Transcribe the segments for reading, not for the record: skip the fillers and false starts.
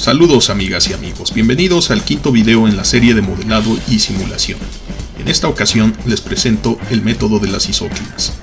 Saludos amigas y amigos, bienvenidos al quinto video en la serie de modelado y simulación. En esta ocasión les presento el método de las isóclinas.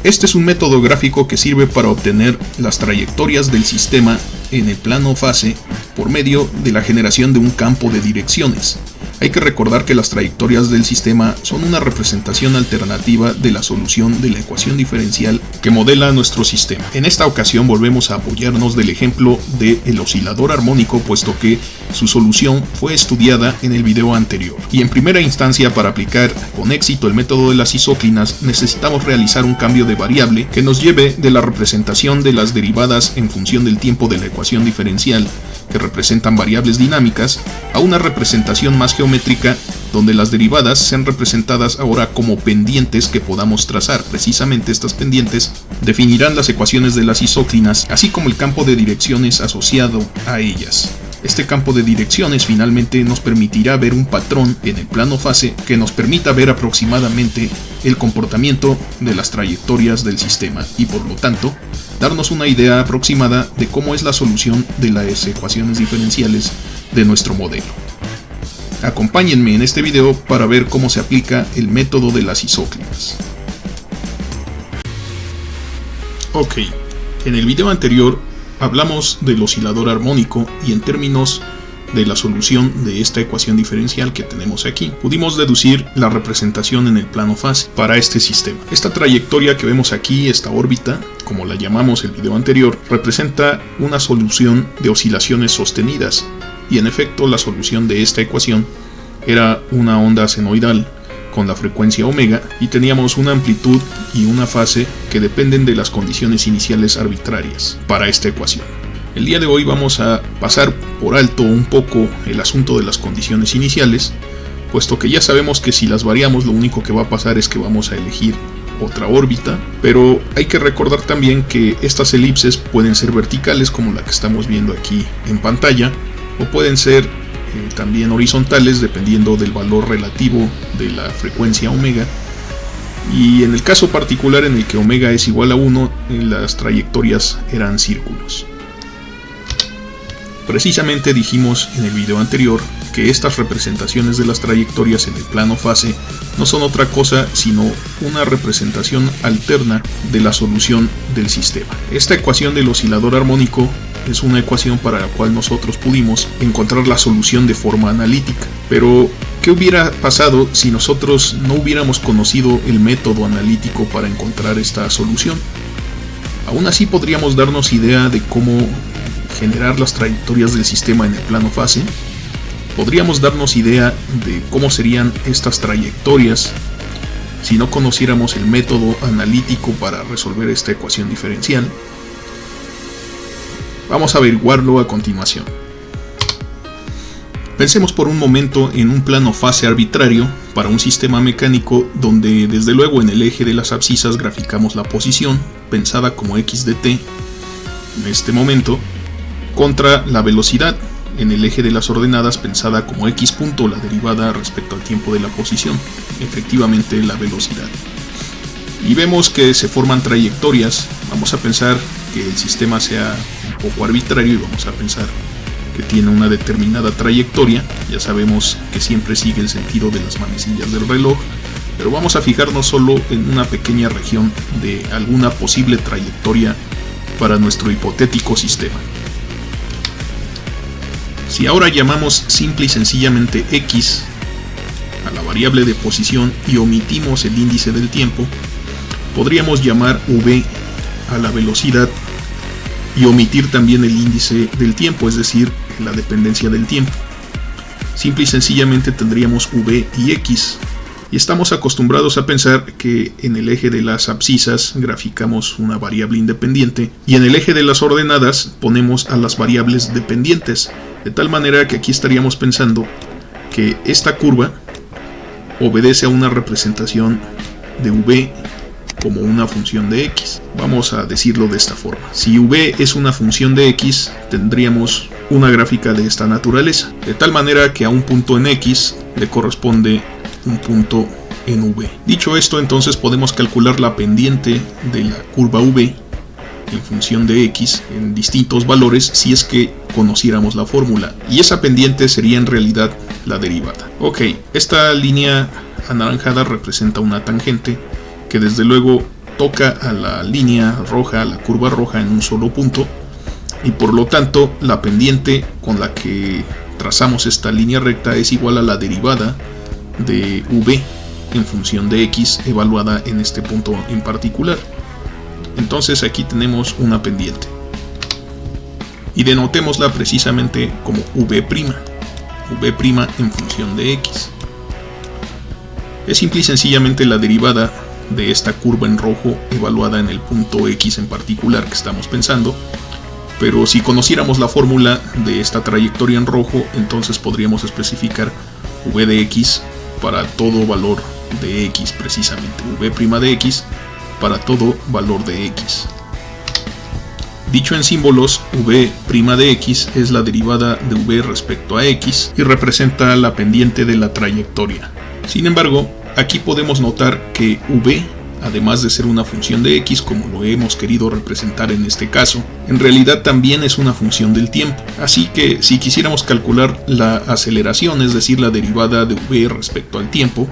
Este es un método gráfico que sirve para obtener las trayectorias del sistema en el plano fase por medio de la generación de un campo de direcciones. Hay que recordar que las trayectorias del sistema son una representación alternativa de la solución de la ecuación diferencial que modela nuestro sistema. En esta ocasión volvemos a apoyarnos del ejemplo del oscilador armónico, puesto que su solución fue estudiada en el video anterior. Y en primera instancia, para aplicar con éxito el método de las isóclinas, necesitamos realizar un cambio de variable que nos lleve de la representación de las derivadas en función del tiempo de la ecuación diferencial, que representan variables dinámicas, a una representación más geométrica donde las derivadas sean representadas ahora como pendientes que podamos trazar. Precisamente estas pendientes definirán las ecuaciones de las isóclinas, así como el campo de direcciones asociado a ellas. Este campo de direcciones finalmente nos permitirá ver un patrón en el plano fase que nos permita ver aproximadamente el comportamiento de las trayectorias del sistema y, por lo tanto, darnos una idea aproximada de cómo es la solución de las ecuaciones diferenciales de nuestro modelo. Acompáñenme en este video para ver cómo se aplica el método de las isóclinas. Ok, en el video anterior hablamos del oscilador armónico y en términos de la solución de esta ecuación diferencial que tenemos aquí, pudimos deducir la representación en el plano fase para este sistema. Esta trayectoria que vemos aquí, esta órbita, como la llamamos el video anterior, representa una solución de oscilaciones sostenidas, y en efecto la solución de esta ecuación era una onda senoidal con la frecuencia omega, y teníamos una amplitud y una fase que dependen de las condiciones iniciales arbitrarias para esta ecuación. El día de hoy vamos a pasar por alto un poco el asunto de las condiciones iniciales, puesto que ya sabemos que si las variamos lo único que va a pasar es que vamos a elegir otra órbita, pero hay que recordar también que estas elipses pueden ser verticales, como la que estamos viendo aquí en pantalla, o pueden ser también horizontales dependiendo del valor relativo de la frecuencia omega, y en el caso particular en el que omega es igual a 1, las trayectorias eran círculos. Precisamente dijimos en el video anterior que estas representaciones de las trayectorias en el plano fase no son otra cosa sino una representación alterna de la solución del sistema. Esta ecuación del oscilador armónico es una ecuación para la cual nosotros pudimos encontrar la solución de forma analítica. Pero, ¿qué hubiera pasado si nosotros no hubiéramos conocido el método analítico para encontrar esta solución? Aún así podríamos darnos idea de cómo generar las trayectorias del sistema en el plano fase. Podríamos darnos idea de cómo serían estas trayectorias si no conociéramos el método analítico para resolver esta ecuación diferencial. Vamos a averiguarlo a continuación. Pensemos por un momento en un plano fase arbitrario para un sistema mecánico donde desde luego en el eje de las abscisas graficamos la posición, pensada como x de t en este momento, contra la velocidad en el eje de las ordenadas, pensada como x punto, la derivada respecto al tiempo de la posición, efectivamente la velocidad. Y vemos que se forman trayectorias. Vamos a pensar que el sistema sea un poco arbitrario y vamos a pensar que tiene una determinada trayectoria. Ya sabemos que siempre sigue el sentido de las manecillas del reloj, pero vamos a fijarnos solo en una pequeña región de alguna posible trayectoria para nuestro hipotético sistema. Si ahora llamamos simple y sencillamente x a la variable de posición y omitimos el índice del tiempo, podríamos llamar v a la velocidad y omitir también el índice del tiempo, es decir, la dependencia del tiempo. Simple y sencillamente tendríamos v y x, y estamos acostumbrados a pensar que en el eje de las abscisas graficamos una variable independiente y en el eje de las ordenadas ponemos a las variables dependientes, de tal manera que aquí estaríamos pensando que esta curva obedece a una representación de v como una función de x. Vamos a decirlo de esta forma: si v es una función de x, tendríamos una gráfica de esta naturaleza, de tal manera que a un punto en x le corresponde un punto en v. Dicho esto, entonces podemos calcular la pendiente de la curva v en función de x en distintos valores si es que conociéramos la fórmula, y esa pendiente sería en realidad la derivada. Ok, esta línea anaranjada representa una tangente que desde luego toca a la línea roja, a la curva roja en un solo punto, y por lo tanto la pendiente con la que trazamos esta línea recta es igual a la derivada de v en función de x evaluada en este punto en particular. Entonces aquí tenemos una pendiente y denotémosla precisamente como v', v' en función de x. Es simple y sencillamente la derivada de esta curva en rojo evaluada en el punto x en particular que estamos pensando, pero si conociéramos la fórmula de esta trayectoria en rojo, entonces podríamos especificar v de x para todo valor de x, precisamente v' de x para todo valor de x. Dicho en símbolos, v' de x es la derivada de v respecto a x y representa la pendiente de la trayectoria. Sin embargo, aquí podemos notar que v, además de ser una función de x como lo hemos querido representar en este caso, en realidad también es una función del tiempo. Así que si quisiéramos calcular la aceleración, es decir, la derivada de v respecto al tiempo,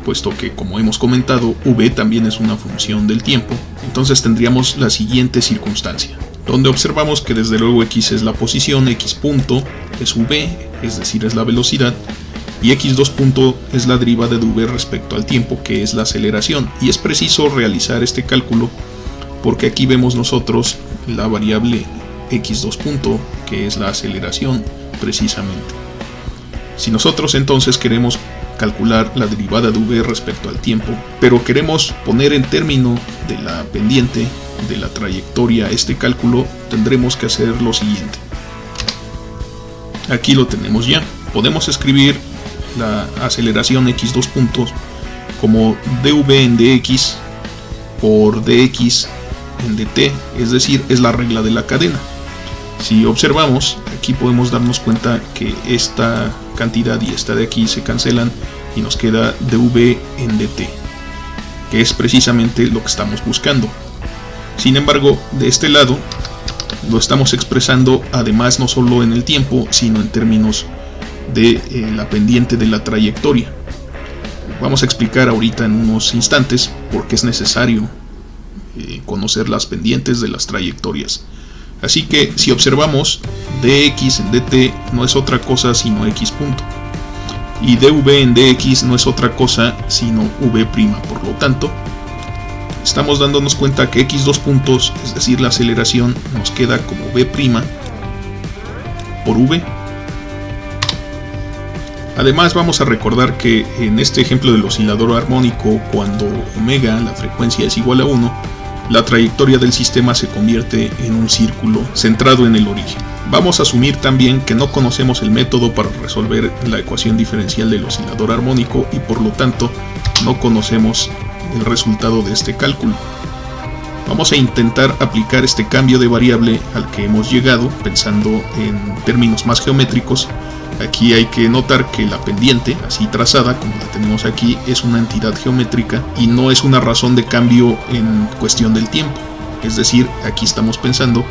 puesto que, como hemos comentado, v también es una función del tiempo, entonces tendríamos la siguiente circunstancia, donde observamos que desde luego x es la posición, x punto es v, es decir, es la velocidad, y x2 punto es la derivada de v respecto al tiempo, que es la aceleración. Y es preciso realizar este cálculo porque aquí vemos nosotros la variable x2 punto, que es la aceleración precisamente. Si nosotros entonces queremos calcular la derivada de v respecto al tiempo, pero queremos poner en término de la pendiente de la trayectoria este cálculo, tendremos que hacer lo siguiente. Aquí lo tenemos ya. Podemos escribir la aceleración x2 puntos como dv en dx por dx en dt, es decir, es la regla de la cadena. Si observamos, aquí podemos darnos cuenta que esta cantidad y esta de aquí se cancelan y nos queda dv en dt, que es precisamente lo que estamos buscando. Sin embargo, de este lado lo estamos expresando además no solo en el tiempo, sino en términos de la pendiente de la trayectoria. Vamos a explicar ahorita en unos instantes por qué es necesario conocer las pendientes de las trayectorias. Así que si observamos, dx en dt no es otra cosa sino x punto, y dv en dx no es otra cosa sino v'. Por lo tanto, estamos dándonos cuenta que x2 puntos, es decir, la aceleración, nos queda como v' por v. Además, vamos a recordar que en este ejemplo del oscilador armónico, cuando omega, la frecuencia, es igual a 1, la trayectoria del sistema se convierte en un círculo centrado en el origen. Vamos a asumir también que no conocemos el método para resolver la ecuación diferencial del oscilador armónico y por lo tanto no conocemos el resultado de este cálculo. Vamos a intentar aplicar este cambio de variable al que hemos llegado pensando en términos más geométricos. Aquí hay que notar que la pendiente, así trazada como la tenemos aquí, es una entidad geométrica y no es una razón de cambio en cuestión del tiempo. Es decir, aquí estamos pensando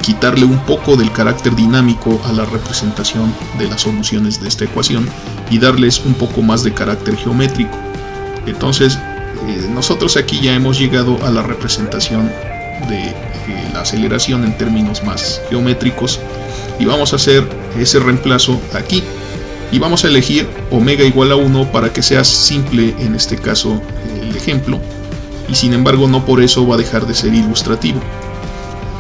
quitarle un poco del carácter dinámico a la representación de las soluciones de esta ecuación y darles un poco más de carácter geométrico. Entonces, nosotros aquí ya hemos llegado a la representación de la aceleración en términos más geométricos y vamos a hacer ese reemplazo aquí y vamos a elegir omega igual a 1 para que sea simple en este caso el ejemplo, y sin embargo no por eso va a dejar de ser ilustrativo.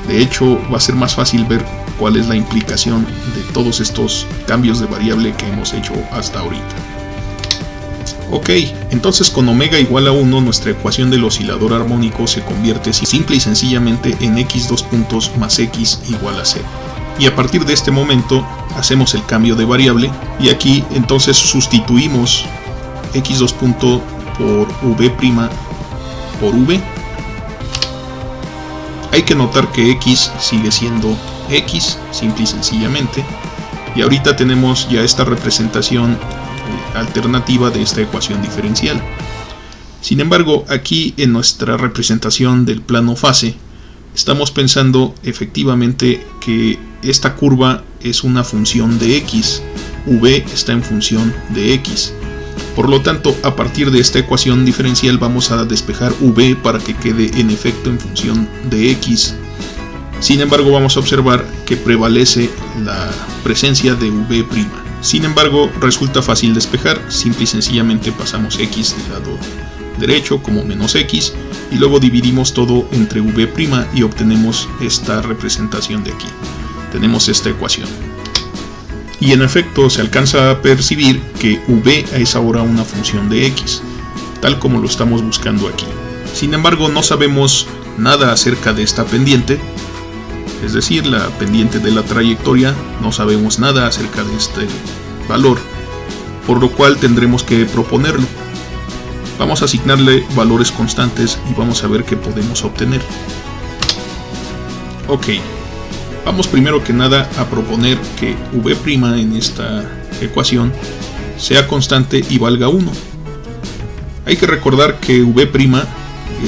De hecho, va a ser más fácil ver cuál es la implicación de todos estos cambios de variable que hemos hecho hasta ahorita. Ok, entonces con omega igual a 1 nuestra ecuación del oscilador armónico se convierte simple y sencillamente en x2 puntos más x igual a 0. Y a partir de este momento hacemos el cambio de variable y aquí entonces sustituimos x2 punto por v' por v. Hay que notar que x sigue siendo x, simple y sencillamente, y ahorita tenemos ya esta representación alternativa de esta ecuación diferencial. Sin embargo, aquí en nuestra representación del plano fase estamos pensando efectivamente que esta curva es una función de x, v está en función de x. Por lo tanto, a partir de esta ecuación diferencial vamos a despejar v para que quede en efecto en función de x. Sin embargo, vamos a observar que prevalece la presencia de v'. Sin embargo, resulta fácil despejar, simple y sencillamente pasamos x del lado derecho como menos x y luego dividimos todo entre v' y obtenemos esta representación de aquí. Tenemos esta ecuación. Y en efecto se alcanza a percibir que v es ahora una función de x, tal como lo estamos buscando aquí. Sin embargo, no sabemos nada acerca de esta pendiente, es decir, la pendiente de la trayectoria, no sabemos nada acerca de este valor, por lo cual tendremos que proponerlo. Vamos a asignarle valores constantes y vamos a ver qué podemos obtener. Ok, vamos primero que nada a proponer que v' en esta ecuación sea constante y valga 1. Hay que recordar que v'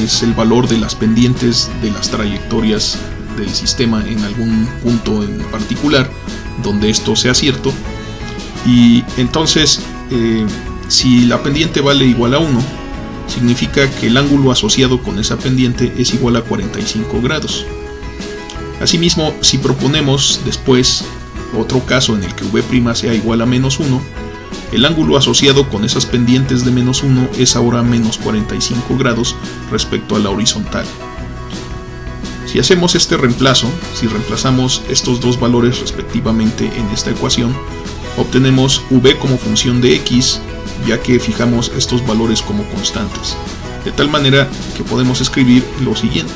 es el valor de las pendientes de las trayectorias del sistema en algún punto en particular donde esto sea cierto, y entonces si la pendiente vale igual a 1, significa que el ángulo asociado con esa pendiente es igual a 45 grados. Asimismo, si proponemos después otro caso en el que v' sea igual a menos 1, el ángulo asociado con esas pendientes de menos 1 es ahora menos 45 grados respecto a la horizontal. Si hacemos este reemplazo, si reemplazamos estos dos valores respectivamente en esta ecuación, obtenemos v como función de x, ya que fijamos estos valores como constantes, de tal manera que podemos escribir lo siguiente.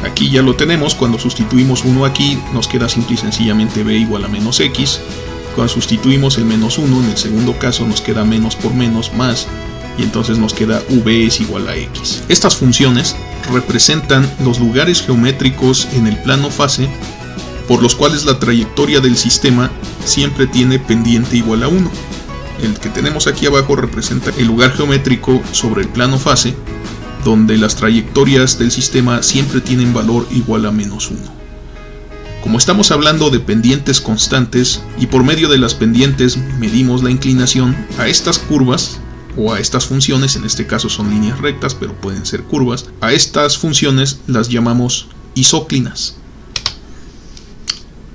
Aquí ya lo tenemos, cuando sustituimos 1 aquí nos queda simple y sencillamente v igual a menos x, cuando sustituimos el menos 1 en el segundo caso nos queda menos por menos más, y entonces nos queda v es igual a x. Estas funciones representan los lugares geométricos en el plano fase por los cuales la trayectoria del sistema siempre tiene pendiente igual a 1. El que tenemos aquí abajo representa el lugar geométrico sobre el plano fase donde las trayectorias del sistema siempre tienen valor igual a menos 1. Como estamos hablando de pendientes constantes y por medio de las pendientes medimos la inclinación a estas curvas o a estas funciones, en este caso son líneas rectas pero pueden ser curvas, a estas funciones las llamamos isóclinas.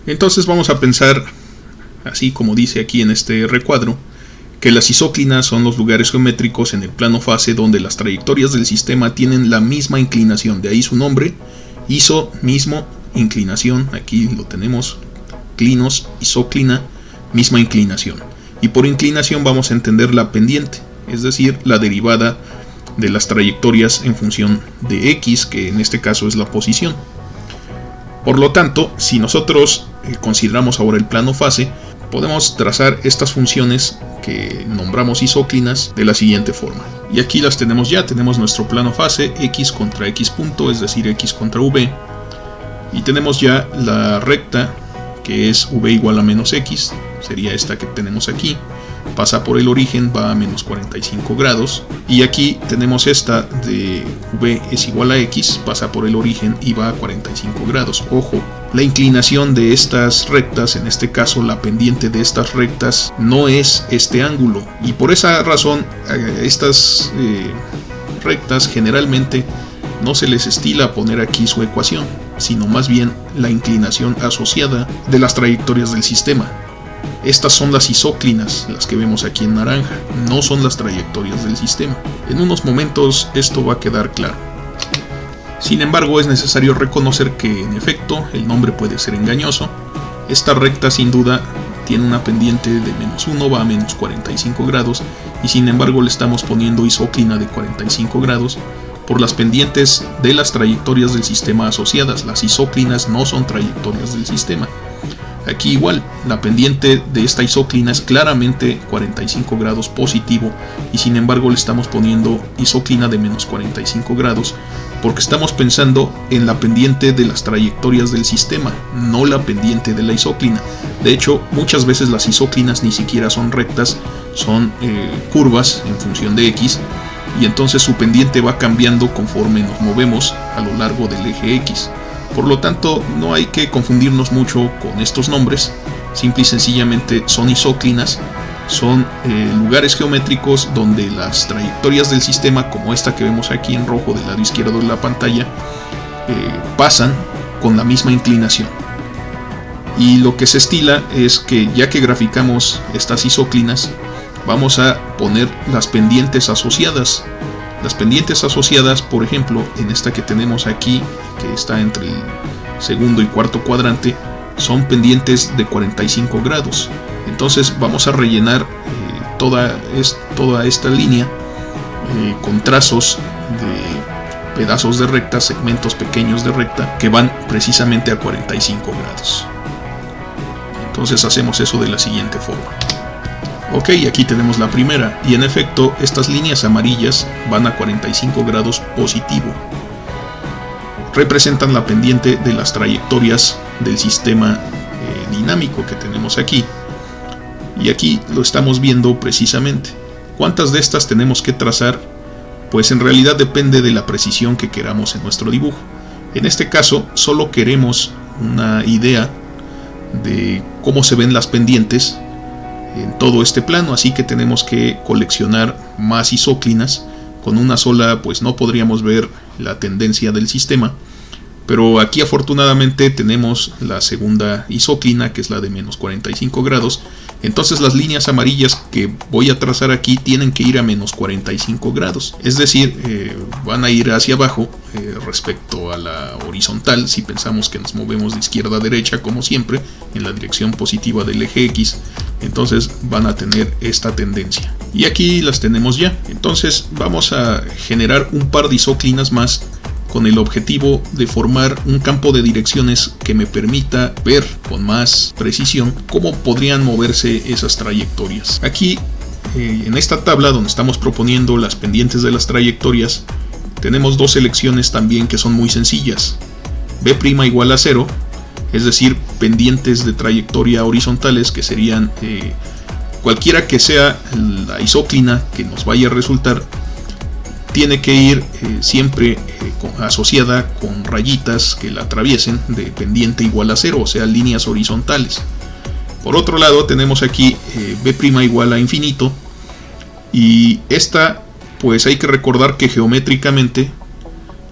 Entonces vamos a pensar, así como dice aquí en este recuadro, que las isóclinas son los lugares geométricos en el plano fase donde las trayectorias del sistema tienen la misma inclinación, de ahí su nombre, iso, mismo, inclinación, aquí lo tenemos, clinos, isóclina, misma inclinación. Y por inclinación vamos a entender la pendiente, es decir, la derivada de las trayectorias en función de x, que en este caso es la posición. Por lo tanto, si nosotros consideramos ahora el plano fase, podemos trazar estas funciones que nombramos isóclinas de la siguiente forma. Y aquí las tenemos ya, tenemos nuestro plano fase, x contra x punto, es decir, x contra v. Y tenemos ya la recta, que es v igual a menos x, sería esta que tenemos aquí. Pasa por el origen, va a menos 45 grados. Y aquí tenemos esta de v es igual a x, pasa por el origen y va a 45 grados. Ojo, la inclinación de estas rectas, en este caso la pendiente de estas rectas, no es este ángulo. Y por esa razón, estas rectas generalmente no se les estila poner aquí su ecuación, sino más bien la inclinación asociada de las trayectorias del sistema. Estas son las isóclinas, las que vemos aquí en naranja, no son las trayectorias del sistema. En unos momentos esto va a quedar claro. Sin embargo, es necesario reconocer que, en efecto, el nombre puede ser engañoso. Esta recta sin duda tiene una pendiente de menos 1, va a menos 45 grados, y sin embargo le estamos poniendo isóclina de 45 grados por las pendientes de las trayectorias del sistema asociadas. Las isóclinas no son trayectorias del sistema. Aquí igual, la pendiente de esta isóclina es claramente 45 grados positivo y sin embargo le estamos poniendo isóclina de menos 45 grados porque estamos pensando en la pendiente de las trayectorias del sistema, no la pendiente de la isóclina. De hecho, muchas veces las isóclinas ni siquiera son rectas, son curvas en función de x, y entonces su pendiente va cambiando conforme nos movemos a lo largo del eje X. Por lo tanto, no hay que confundirnos mucho con estos nombres, simple y sencillamente son isóclinas, son lugares geométricos donde las trayectorias del sistema, como esta que vemos aquí en rojo del lado izquierdo de la pantalla, pasan con la misma inclinación. Y lo que se estila es que ya que graficamos estas isóclinas, vamos a poner las pendientes asociadas. Las pendientes asociadas, por ejemplo, en esta que tenemos aquí, que está entre el segundo y cuarto cuadrante, son pendientes de 45 grados. Entonces vamos a rellenar toda esta línea con trazos de pedazos de recta, segmentos pequeños de recta, que van precisamente a 45 grados. Entonces hacemos eso de la siguiente forma. Ok, aquí tenemos la primera, y en efecto estas líneas amarillas van a 45 grados positivo. Representan la pendiente de las trayectorias del sistema dinámico que tenemos aquí. Y aquí lo estamos viendo precisamente. ¿Cuántas de estas tenemos que trazar? Pues en realidad depende de la precisión que queramos en nuestro dibujo. En este caso solo queremos una idea de cómo se ven las pendientes en todo este plano, así que tenemos que coleccionar más isóclinas. Con una sola pues no podríamos ver la tendencia del sistema, pero aquí afortunadamente tenemos la segunda isóclina, que es la de menos 45 grados. Entonces las líneas amarillas que voy a trazar aquí tienen que ir a menos 45 grados, es decir, van a ir hacia abajo respecto a la horizontal. Si pensamos que nos movemos de izquierda a derecha, como siempre, en la dirección positiva del eje X, entonces van a tener esta tendencia. Y aquí las tenemos ya. Entonces vamos a generar un par de isóclinas más, con el objetivo de formar un campo de direcciones que me permita ver con más precisión cómo podrían moverse esas trayectorias. Aquí, en esta tabla donde estamos proponiendo las pendientes de las trayectorias, tenemos dos elecciones también que son muy sencillas. B' igual a 0, es decir, pendientes de trayectoria horizontales, que serían cualquiera que sea la isóclina que nos vaya a resultar, tiene que ir siempre asociada con rayitas que la atraviesen de pendiente igual a 0, o sea, líneas horizontales. Por otro lado tenemos aquí B' igual a infinito, y esta pues hay que recordar que geométricamente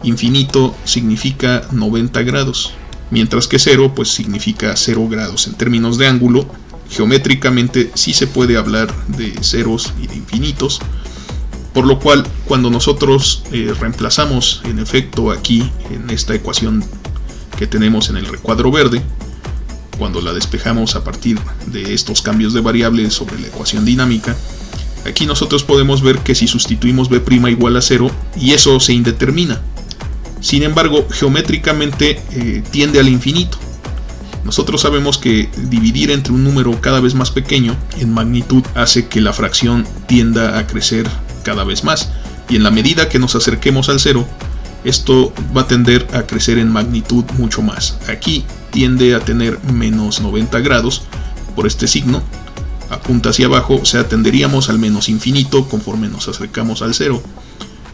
infinito significa 90 grados, mientras que 0 pues significa 0 grados. En términos de ángulo, geométricamente sí se puede hablar de ceros y de infinitos, por lo cual cuando nosotros reemplazamos en efecto aquí en esta ecuación que tenemos en el recuadro verde, cuando la despejamos a partir de estos cambios de variables sobre la ecuación dinámica, aquí nosotros podemos ver que si sustituimos B' igual a 0, y eso se indetermina. Sin embargo, geométricamente tiende al infinito. Nosotros sabemos que dividir entre un número cada vez más pequeño en magnitud hace que la fracción tienda a crecer cada vez más, y en la medida que nos acerquemos al 0, esto va a tender a crecer en magnitud mucho más. Aquí tiende a tener menos 90 grados por este signo, apunta hacia abajo, o sea, tenderíamos al menos infinito conforme nos acercamos al 0.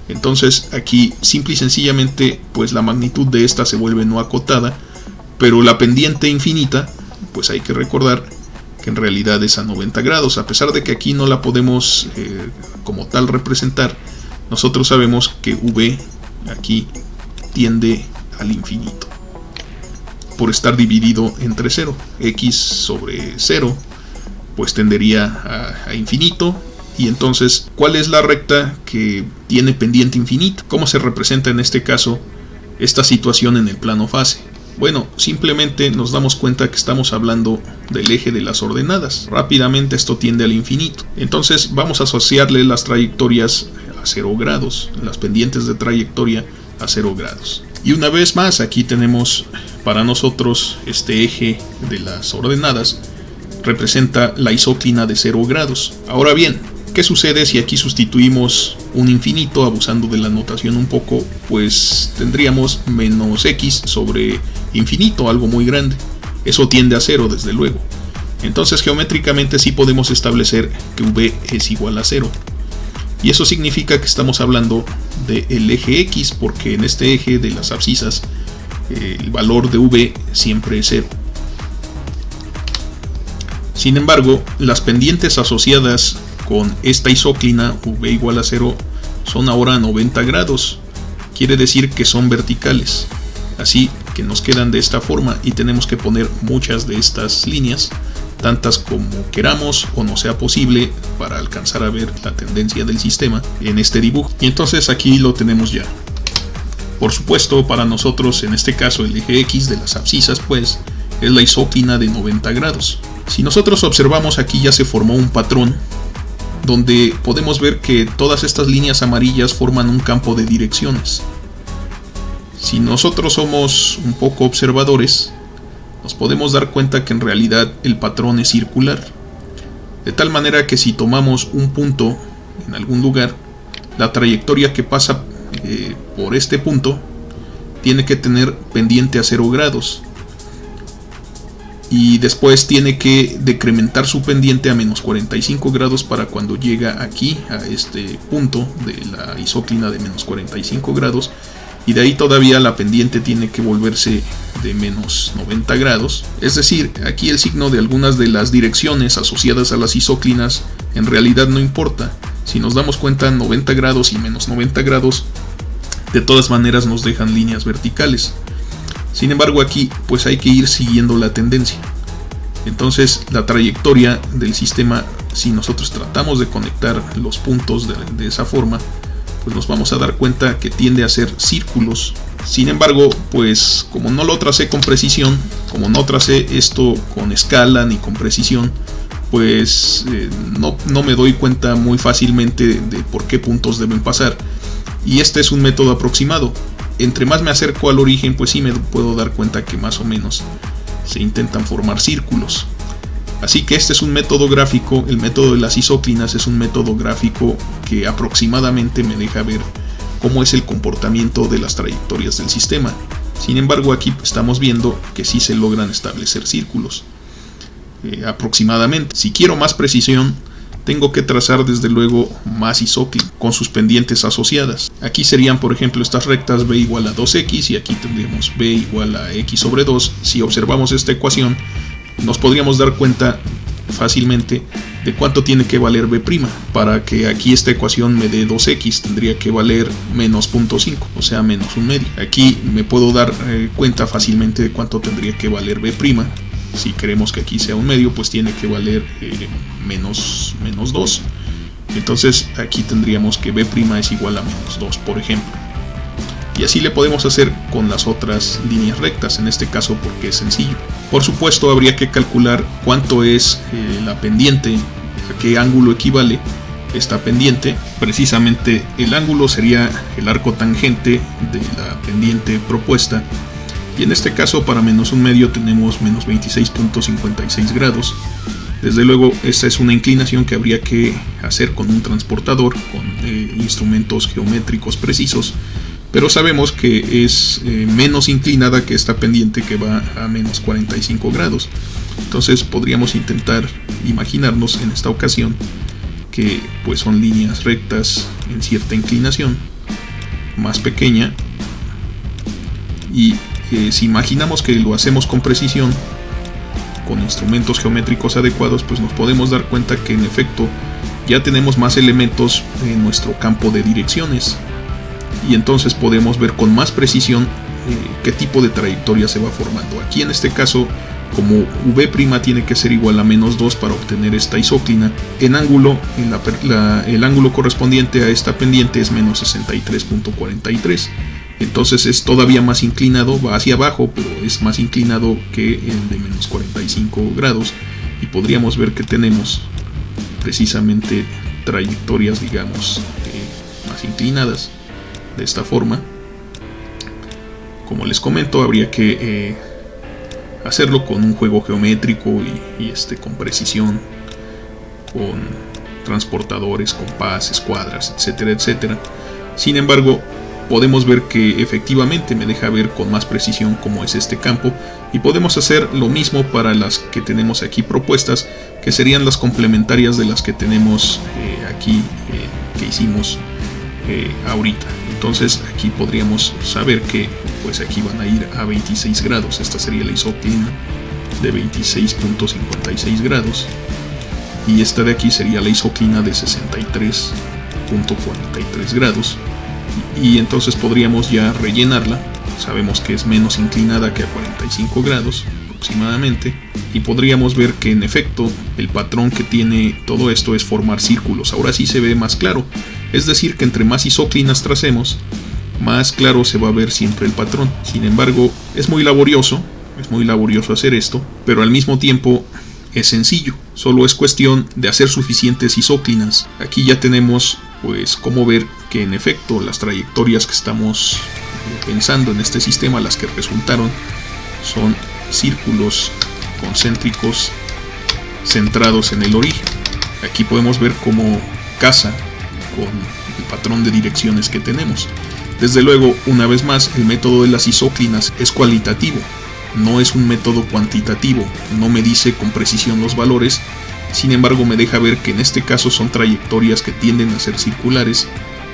Entonces aquí simple y sencillamente pues la magnitud de esta se vuelve no acotada, pero la pendiente infinita pues hay que recordar que en realidad es a 90 grados. A pesar de que aquí no la podemos como tal representar, nosotros sabemos que V aquí tiende al infinito por estar dividido entre 0. X sobre 0 pues tendería a infinito. Y entonces, ¿cuál es la recta que tiene pendiente infinita? ¿Cómo se representa en este caso esta situación en el plano fase? Bueno, simplemente nos damos cuenta que estamos hablando del eje de las ordenadas. Rápidamente esto tiende al infinito. Entonces vamos a asociarle las trayectorias a 0 grados, las pendientes de trayectoria a 0 grados. Y una vez más, aquí tenemos para nosotros este eje de las ordenadas, representa la isóclina de 0 grados. Ahora bien, ¿qué sucede si aquí sustituimos un infinito, abusando de la notación un poco? Pues tendríamos menos x sobre infinito, algo muy grande. Eso tiende a 0, desde luego. Entonces geométricamente sí podemos establecer que v es igual a 0. Y eso significa que estamos hablando del eje X, porque en este eje de las abscisas el valor de V siempre es 0. Sin embargo, las pendientes asociadas con esta isóclina V igual a 0 son ahora 90 grados. Quiere decir que son verticales. Así que nos quedan de esta forma y tenemos que poner muchas de estas líneas, tantas como queramos o no sea posible, para alcanzar a ver la tendencia del sistema en este dibujo. Y entonces aquí lo tenemos ya. Por supuesto, para nosotros en este caso el eje X de las abscisas pues es la isóclina de 90 grados. Si nosotros observamos, aquí ya se formó un patrón donde podemos ver que todas estas líneas amarillas forman un campo de direcciones. Si nosotros somos un poco observadores, nos podemos dar cuenta que en realidad el patrón es circular, de tal manera que si tomamos un punto en algún lugar, la trayectoria que pasa por este punto tiene que tener pendiente a 0 grados y después tiene que decrementar su pendiente a menos 45 grados para cuando llega aquí a este punto de la isóclina de menos 45 grados, y de ahí todavía la pendiente tiene que volverse de menos 90 grados. Es decir, aquí el signo de algunas de las direcciones asociadas a las isóclinas en realidad no importa. Si nos damos cuenta, 90 grados y menos 90 grados de todas maneras nos dejan líneas verticales. Sin embargo, aquí pues hay que ir siguiendo la tendencia. Entonces la trayectoria del sistema, si nosotros tratamos de conectar los puntos de esa forma, pues nos vamos a dar cuenta que tiende a ser círculos. Sin embargo, pues como no lo tracé con precisión, como no tracé esto con escala ni con precisión, pues no me doy cuenta muy fácilmente de por qué puntos deben pasar. Y este es un método aproximado. Entre más me acerco al origen, pues sí me puedo dar cuenta que más o menos se intentan formar círculos. Así que este es un método gráfico. El método de las isóclinas es un método gráfico que aproximadamente me deja ver cómo es el comportamiento de las trayectorias del sistema. Sin embargo, aquí estamos viendo que sí se logran establecer círculos aproximadamente. Si quiero más precisión, tengo que trazar desde luego más isóclinas con sus pendientes asociadas. Aquí serían, por ejemplo, estas rectas b igual a 2x y aquí tendríamos b igual a x sobre 2. Si observamos esta ecuación, nos podríamos dar cuenta fácilmente de cuánto tiene que valer b'. Para que aquí esta ecuación me dé 2x, tendría que valer menos 0.5, o sea menos un medio. Aquí me puedo dar cuenta fácilmente de cuánto tendría que valer b'. Si queremos que aquí sea un medio, pues tiene que valer menos 2. Entonces aquí tendríamos que b' es igual a menos 2, por ejemplo. Y así le podemos hacer con las otras líneas rectas, en este caso porque es sencillo. Por supuesto, habría que calcular cuánto es la pendiente, a qué ángulo equivale esta pendiente. Precisamente el ángulo sería el arco tangente de la pendiente propuesta. Y en este caso, para menos un medio tenemos menos 26.56 grados. Desde luego, esta es una inclinación que habría que hacer con un transportador, con instrumentos geométricos precisos. Pero sabemos que es menos inclinada que esta pendiente que va a menos 45 grados. Entonces podríamos intentar imaginarnos en esta ocasión que pues son líneas rectas en cierta inclinación más pequeña, y si imaginamos que lo hacemos con precisión, con instrumentos geométricos adecuados, pues nos podemos dar cuenta que en efecto ya tenemos más elementos en nuestro campo de direcciones, y entonces podemos ver con más precisión qué tipo de trayectoria se va formando. Aquí en este caso, como v' tiene que ser igual a menos 2 para obtener esta isóclina, en ángulo, el ángulo correspondiente a esta pendiente es menos 63.43. Entonces es todavía más inclinado, va hacia abajo, pero es más inclinado que el de menos 45 grados. Y podríamos ver que tenemos precisamente trayectorias, digamos, más inclinadas. De esta forma, como les comento, habría que hacerlo con un juego geométrico y con precisión, con transportadores, compases, cuadras, etcétera, etcétera. Sin embargo, podemos ver que efectivamente me deja ver con más precisión cómo es este campo, y podemos hacer lo mismo para las que tenemos aquí propuestas, que serían las complementarias de las que tenemos aquí que hicimos ahorita. Entonces aquí podríamos saber que pues aquí van a ir a 26 grados. Esta sería la isóclina de 26.56 grados y esta de aquí sería la isóclina de 63.43 grados, y entonces podríamos ya rellenarla. Sabemos que es menos inclinada que a 45 grados aproximadamente, y podríamos ver que en efecto el patrón que tiene todo esto es formar círculos. Ahora sí se ve más claro, es decir que entre más isóclinas tracemos, más claro se va a ver siempre el patrón. Sin embargo, es muy laborioso hacer esto, pero al mismo tiempo es sencillo. Solo es cuestión de hacer suficientes isóclinas. Aquí ya tenemos pues cómo ver que en efecto las trayectorias que estamos pensando en este sistema, las que resultaron, son círculos concéntricos centrados en el origen. Aquí podemos ver cómo casa con el patrón de direcciones que tenemos. Desde luego, una vez más, el método de las isóclinas es cualitativo, no es un método cuantitativo, no me dice con precisión los valores. Sin embargo, me deja ver que en este caso son trayectorias que tienden a ser circulares.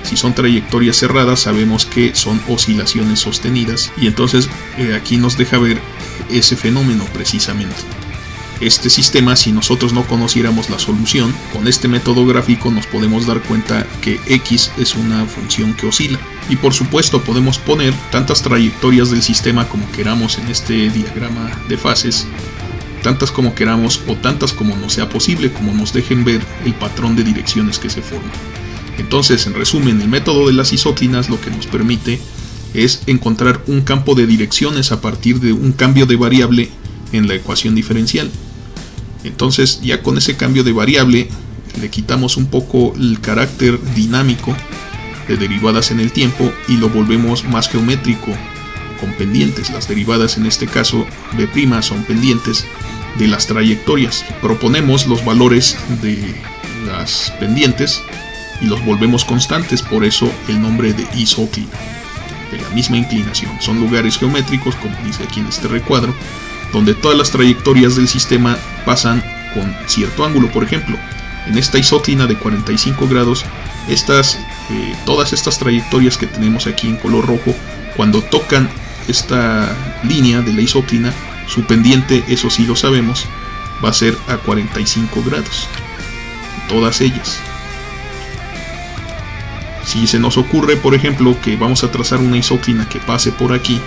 Si son trayectorias cerradas, sabemos que son oscilaciones sostenidas, y entonces aquí nos deja ver ese fenómeno precisamente. Este sistema, si nosotros no conociéramos la solución, con este método gráfico nos podemos dar cuenta que X es una función que oscila. Y por supuesto podemos poner tantas trayectorias del sistema como queramos en este diagrama de fases, tantas como queramos o tantas como nos sea posible, como nos dejen ver el patrón de direcciones que se forma. Entonces, en resumen, el método de las isóclinas lo que nos permite es encontrar un campo de direcciones a partir de un cambio de variable en la ecuación diferencial. Entonces, ya con ese cambio de variable le quitamos un poco el carácter dinámico de derivadas en el tiempo y lo volvemos más geométrico con pendientes. Las derivadas en este caso B' son pendientes de las trayectorias. Proponemos los valores de las pendientes y los volvemos constantes, por eso el nombre de isóclina, de la misma inclinación. Son lugares geométricos, como dice aquí en este recuadro, donde todas las trayectorias del sistema pasan con cierto ángulo. Por ejemplo, en esta isóclina de 45 grados, todas estas trayectorias que tenemos aquí en color rojo, cuando tocan esta línea de la isóclina, su pendiente, eso sí lo sabemos, va a ser a 45 grados. Todas ellas. Si se nos ocurre, por ejemplo, que vamos a trazar una isóclina que pase por aquí,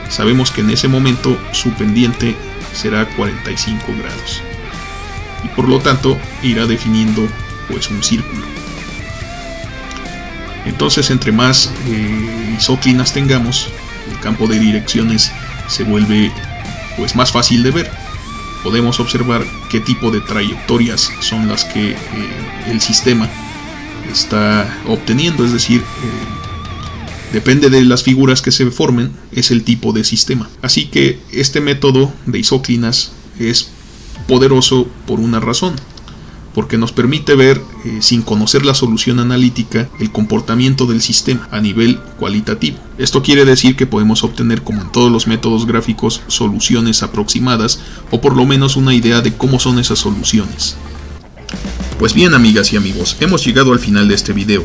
sabemos que en ese momento su pendiente será 45 grados. Y por lo tanto irá definiendo pues un círculo. Entonces, entre más isóclinas tengamos, el campo de direcciones se vuelve pues más fácil de ver. Podemos observar qué tipo de trayectorias son las que el sistema está obteniendo, es decir, depende de las figuras que se formen, es el tipo de sistema. Así que este método de isóclinas es poderoso por una razón, porque nos permite ver, sin conocer la solución analítica, el comportamiento del sistema a nivel cualitativo. Esto quiere decir que podemos obtener, como en todos los métodos gráficos, soluciones aproximadas, o por lo menos una idea de cómo son esas soluciones. Pues bien, amigas y amigos, hemos llegado al final de este video.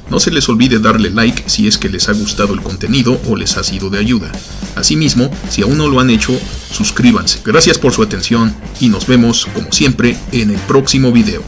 No se les olvide darle like si es que les ha gustado el contenido o les ha sido de ayuda. Asimismo, si aún no lo han hecho, suscríbanse. Gracias por su atención y nos vemos, como siempre, en el próximo video.